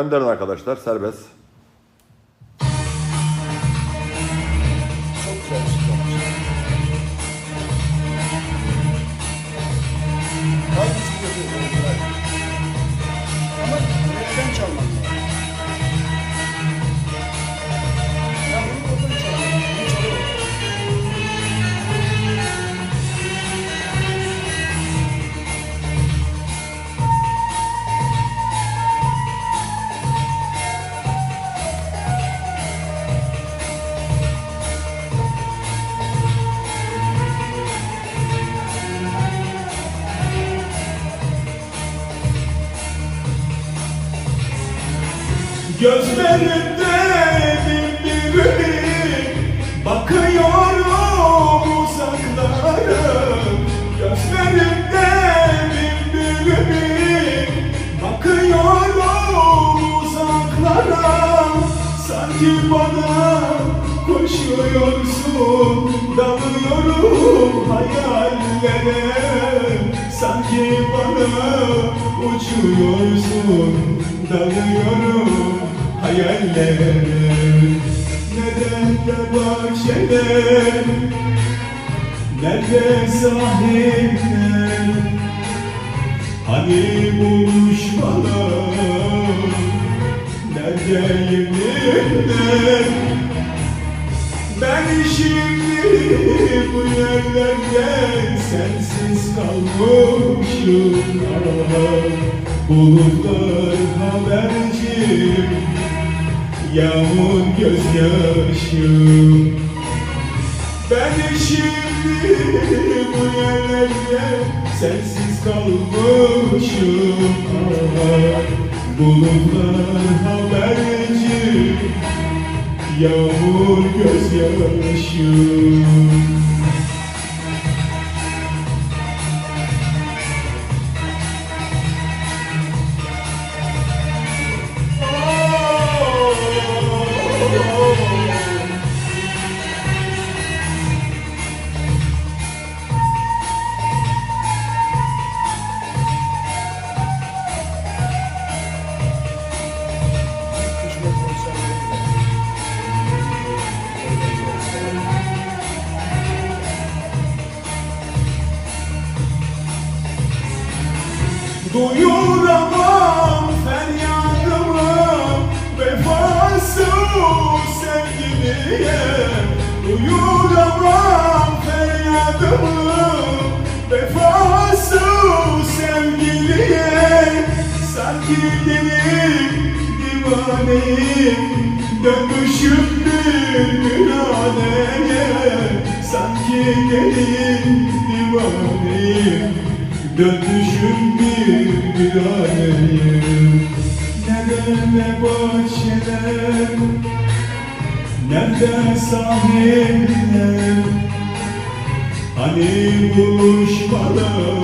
Gönderin arkadaşlar, serbest. Çok güzel bir şey yapmış. Hangisi yapıyor? Ama nereden çalmam lazım? Ya bunu oradan çalmam. Bunu çalıyorum. Gözlerinde birbirine bakıyorum uzaklara. Gözlerinde birbirine bakıyorum uzaklara. Sanki bana koşuyorsun, dalıyorum hayallere. Sanki bana uçuyorsun, dalıyorum hayallere. Nerede bahçeler, nerede sahiller, hani buluşmalar, nerede yeminler? Ben şimdi bu yerlerde sensiz kalmışım. Bulutlar haberci, yağmur gözyaşım. Ben şimdi bu yerlerde sensiz kalmışım. Bulutlar haberci, yağmur gözyaşım. Kışma konserleri var. Duyuramam feryadımı, vefasız sevgiliye. Duyuramam feryadımı, vefasız sevgiliye. Sanki deli divaneyim, dönmüşüm bir haneye. Sanki deli divaneyim, dönmüşüm bir haneyim. Nerede bahçeler, nerede sahiller, hani buluşmalar,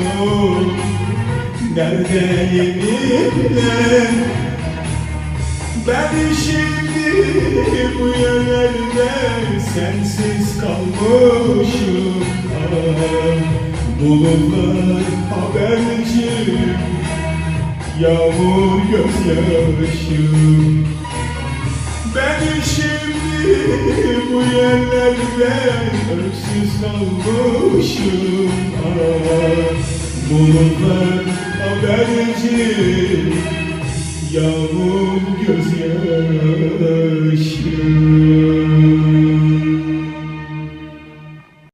nerede yeminler? Ben şimdi bu yerlerde sensiz kalmışım. Bulutlar haberci, yağmur gözyaşım. Ben şimdi bu yerlerde öksüz kalmışım. Bulutlar haberci, yağmur